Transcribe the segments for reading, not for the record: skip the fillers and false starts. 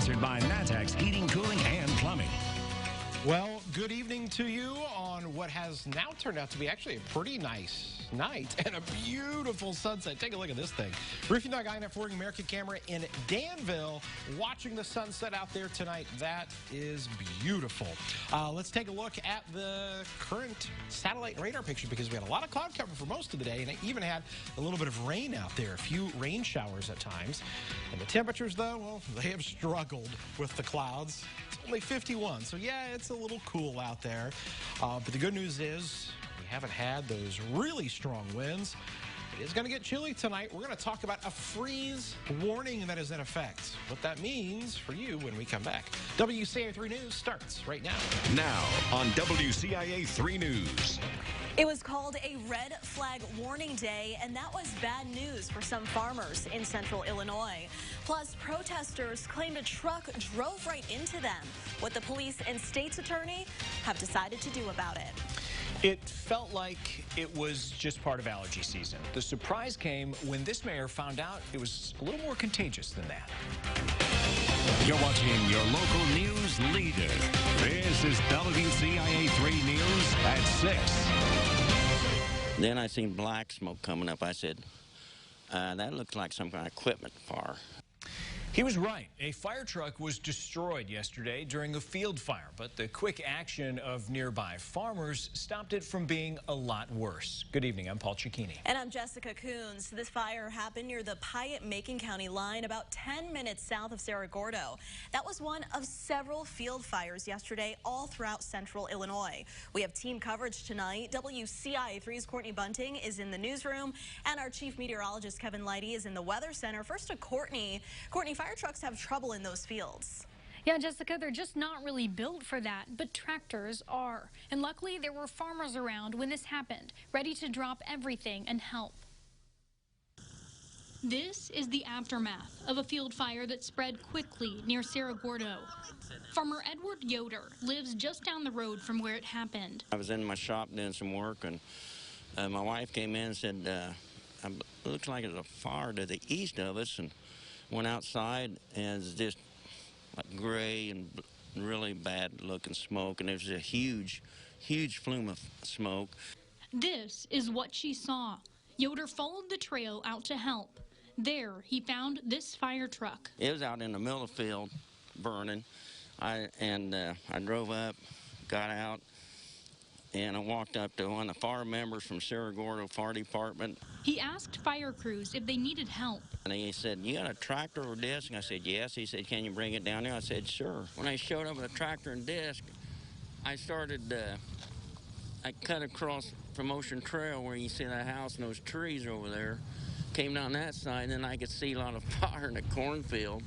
Sponsored by Matex Heating, Cooling, and Plumbing. Well, good evening to you on what has now turned out to be actually a pretty nice night and a beautiful sunset. Take a look at this thing. Roofing Dog INF American Camera in Danville, watching the sunset out there tonight. That is beautiful. Let's take a look at the current satellite radar picture because we had a lot of cloud cover for most of the day, and it even had a little bit of rain out there, a few rain showers at times. And the temperatures, though, well, they have struggled with the clouds. It's only 51, so yeah, it's a little cool out there. But the good news is we haven't had those really strong winds. It is going to get chilly tonight. We're going to talk about a freeze warning that is in effect. What that means for you when we come back. WCIA 3 News starts right now. Now on WCIA 3 News. It was called a red flag warning day, and that was bad news for some farmers in central Illinois. Plus, protesters claimed a truck drove right into them. What the police and state's attorney have decided to do about it. It felt like it was just part of allergy season. The surprise came when this mayor found out it was a little more contagious than that. You're watching your local news leader. This is WCIA 3 News at 6. Then I seen black smoke coming up. I said, that looks like some kind of equipment fire. He was right. A fire truck was destroyed yesterday during a field fire, but the quick action of nearby farmers stopped it from being a lot worse. Good evening. I'm Paul Cicchini. And I'm Jessica Coons. This fire happened near the Piatt-Macon County line about 10 minutes south of CERRO, GORDO. That was one of several field fires yesterday all throughout central Illinois. We have team coverage tonight. WCIA 3's Courtney Bunting is in the newsroom, and our chief meteorologist Kevin Leidy is in the weather center. First to Courtney. Courtney, fire trucks have trouble in those fields. Yeah, Jessica, they're just not really built for that, but tractors are. And luckily, there were farmers around when this happened, ready to drop everything and help. This is the aftermath of a field fire that spread quickly near CERRO, GORDO. Farmer Edward Yoder lives just down the road from where it happened. I was in my shop doing some work, and my wife came in and said, it looks like there's a fire to the east of us, and went outside, and it's just like gray and really bad looking smoke, and there's a huge flume of smoke. This is what she saw. Yoder followed the trail out to help. There, he found this fire truck. It was out in the middle of the field, burning. I drove up, got out, and I walked up to one of the fire members from CERRO, GORDO Fire Department. He asked fire crews if they needed help. And he said, "You got a tractor or disc?" And I said, "Yes." He said, "Can you bring it down there?" I said, "Sure." When I showed up with a tractor and disc, I started, I cut across Promotion Trail where you see that house and those trees over there. Came down that side, and then I could see a lot of fire in the cornfield.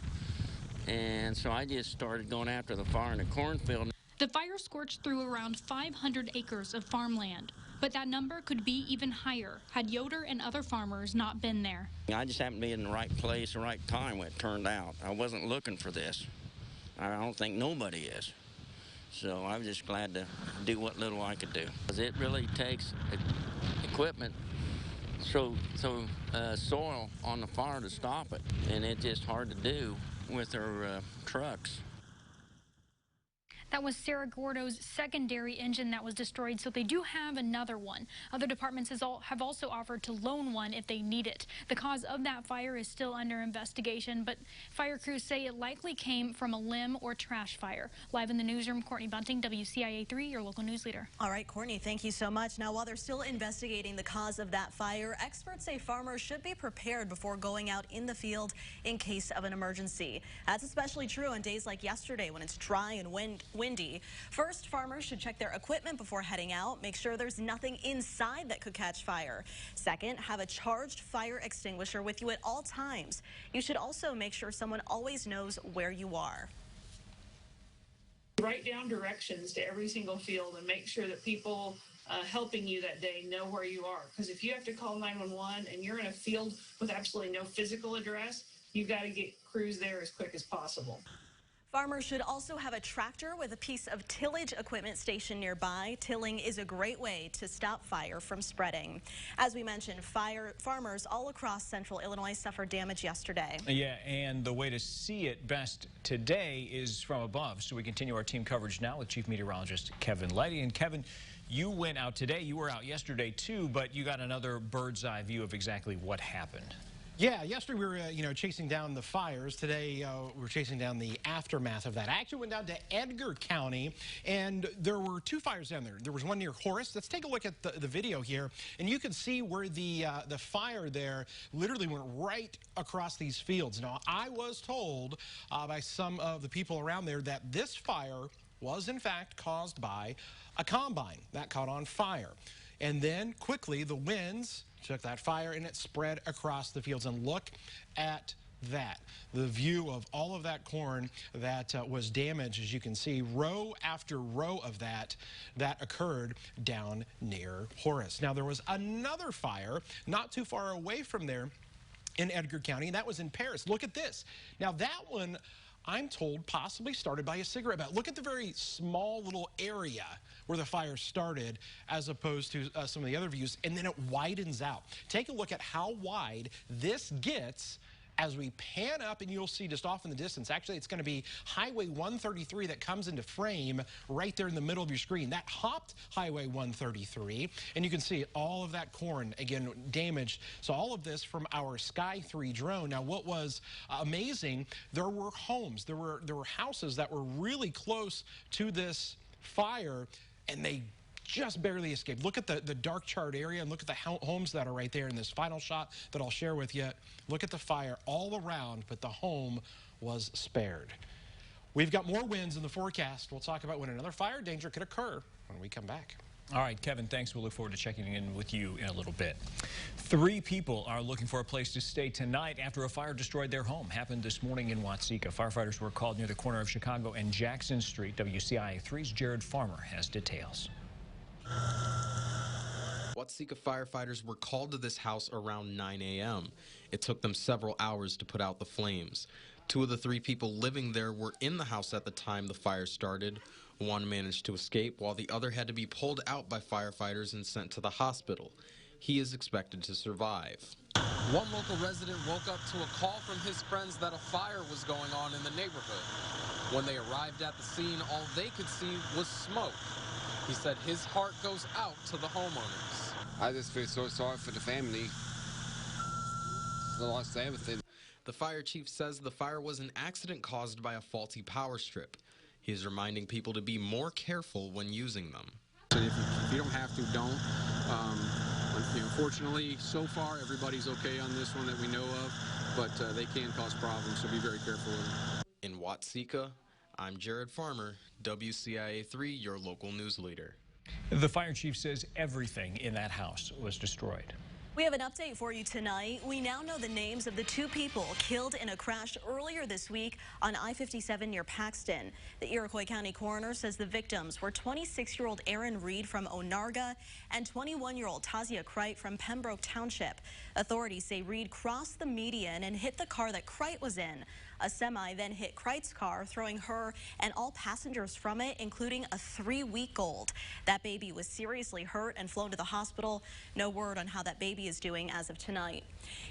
And so I just started going after the fire in the cornfield. The fire scorched through around 500 acres of farmland, but that number could be even higher had Yoder and other farmers not been there. I just happened to be in the right place, the right time when it turned out. I wasn't looking for this. I don't think nobody is. So I was just glad to do what little I could do. Because it really takes equipment, soil on the fire to stop it, and it's just hard to do with our trucks. That was CERRO GORDO's secondary engine that was destroyed, so they do have another one. Other departments have also offered to loan one if they need it. The cause of that fire is still under investigation, but fire crews say it likely came from a limb or trash fire. Live in the newsroom, Courtney Bunting, WCIA 3, your local news leader. All right, Courtney, thank you so much. Now, while they're still investigating the cause of that fire, experts say farmers should be prepared before going out in the field in case of an emergency. That's especially true on days like yesterday when it's dry and windy. First, farmers should check their equipment before heading out. Make sure there's nothing inside that could catch fire. Second, have a charged fire extinguisher with you at all times. You should also make sure someone always knows where you are. Write down directions to every single field and make sure that people helping you that day know where you are. Because if you have to call 911 and you're in a field with absolutely no physical address, you've got to get crews there as quick as possible. Farmers should also have a tractor with a piece of tillage equipment stationed nearby. Tilling is a great way to stop fire from spreading. As we mentioned, farmers all across central Illinois suffered damage yesterday. Yeah, and the way to see it best today is from above. So we continue our team coverage now with Chief Meteorologist Kevin Lighty. And Kevin, you went out today. You were out yesterday too, but you got another bird's eye view of exactly what happened. Yeah, yesterday we were, chasing down the fires. Today we're chasing down the aftermath of that. I actually went down to Edgar County, and there were two fires down there. There was one near Horace. Let's take a look at the video here, and you can see where the fire there literally went right across these fields. Now, I was told by some of the people around there that this fire was, in fact, caused by a combine that caught on fire. And then, quickly, the winds took that fire and it spread across the fields. And look at that. The view of all of that corn that was damaged, as you can see, row after row of that occurred down near Horace. Now, there was another fire not too far away from there in Edgar County, and that was in Paris. Look at this. Now, that one, I'm told, possibly started by a cigarette butt. Look at the very small little area where the fire started as opposed to some of the other views, and then it widens out. Take a look at how wide this gets as we pan up, and you'll see just off in the distance. Actually, it's going to be Highway 133 that comes into frame right there in the middle of your screen. That hopped Highway 133, and you can see all of that corn, again, damaged. So all of this from our Sky 3 drone. Now, what was amazing, there were homes, there were houses that were really close to this fire, and they just barely escaped. Look at the dark charred area, and look at the homes that are right there in this final shot that I'll share with you. Look at the fire all around, but the home was spared. We've got more winds in the forecast. We'll talk about when another fire danger could occur when we come back. All right, Kevin, thanks. We'll look forward to checking in with you in a little bit. 3 people are looking for a place to stay tonight after a fire destroyed their home. Happened this morning in WATSEKA. Firefighters were called near the corner of Chicago and Jackson Street. WCIA 3's Jared Farmer has details. WATSEKA firefighters were called to this house around 9 a.m. It took them several hours to put out the flames. 2 of the 3 people living there were in the house at the time the fire started. One managed to escape, while the other had to be pulled out by firefighters and sent to the hospital. He is expected to survive. One local resident woke up to a call from his friends that a fire was going on in the neighborhood. When they arrived at the scene, all they could see was smoke. He said his heart goes out to the homeowners. I just feel so sorry for the family. They lost everything. The fire chief says the fire was an accident caused by a faulty power strip. He is reminding people to be more careful when using them. If you don't have to, don't. Fortunately, so far, everybody's okay on this one that we know of, but they can cause problems, so be very careful. In WATSEKA, I'm Jared Farmer, WCIA 3, your local news leader. The fire chief says everything in that house was destroyed. We have an update for you tonight. We now know the names of the 2 people killed in a crash earlier this week on I-57 near Paxton. The Iroquois County coroner says the victims were 26-year-old Aaron Reed from Onarga and 21-year-old Tasia Crite from Pembroke Township. Authorities say Reed crossed the median and hit the car that Crite was in. A semi then hit Crite's car, throwing her and all passengers from it, including a 3-week-old. That baby was seriously hurt and flown to the hospital. No word on how that baby is doing as of tonight.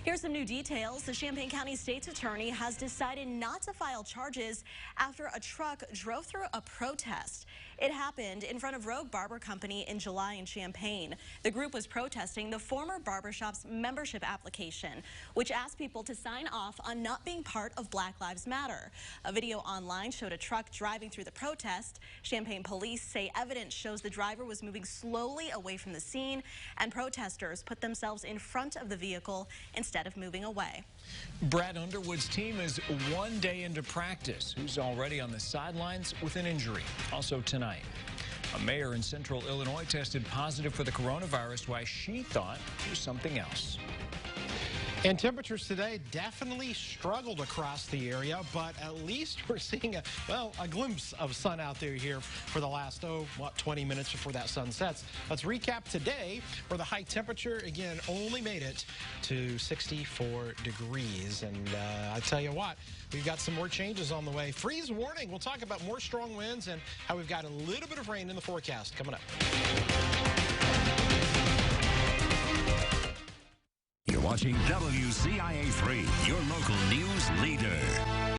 Here's some new details. The Champaign County State's attorney has decided not to file charges after a truck drove through a protest. It happened in front of Rogue Barber Company in July in Champaign. The group was protesting the former barbershop's membership application, which asked people to sign off on not being part of Black Lives Matter. A video online showed a truck driving through the protest. Champaign police say evidence shows the driver was moving slowly away from the scene, and protesters put themselves in front of the vehicle instead of moving away. Brad Underwood's team is 1 day into practice. He's already on the sidelines with an injury. Also tonight, a mayor in central Illinois tested positive for the coronavirus, while she thought it was something else. And temperatures today definitely struggled across the area, but at least we're seeing a glimpse of sun out there here for the last, 20 minutes before that sun sets. Let's recap today, where the high temperature, again, only made it to 64 degrees. And I tell you what, we've got some more changes on the way. Freeze warning. We'll talk about more strong winds and how we've got a little bit of rain in the forecast coming up. You're watching WCIA 3, your local news leader.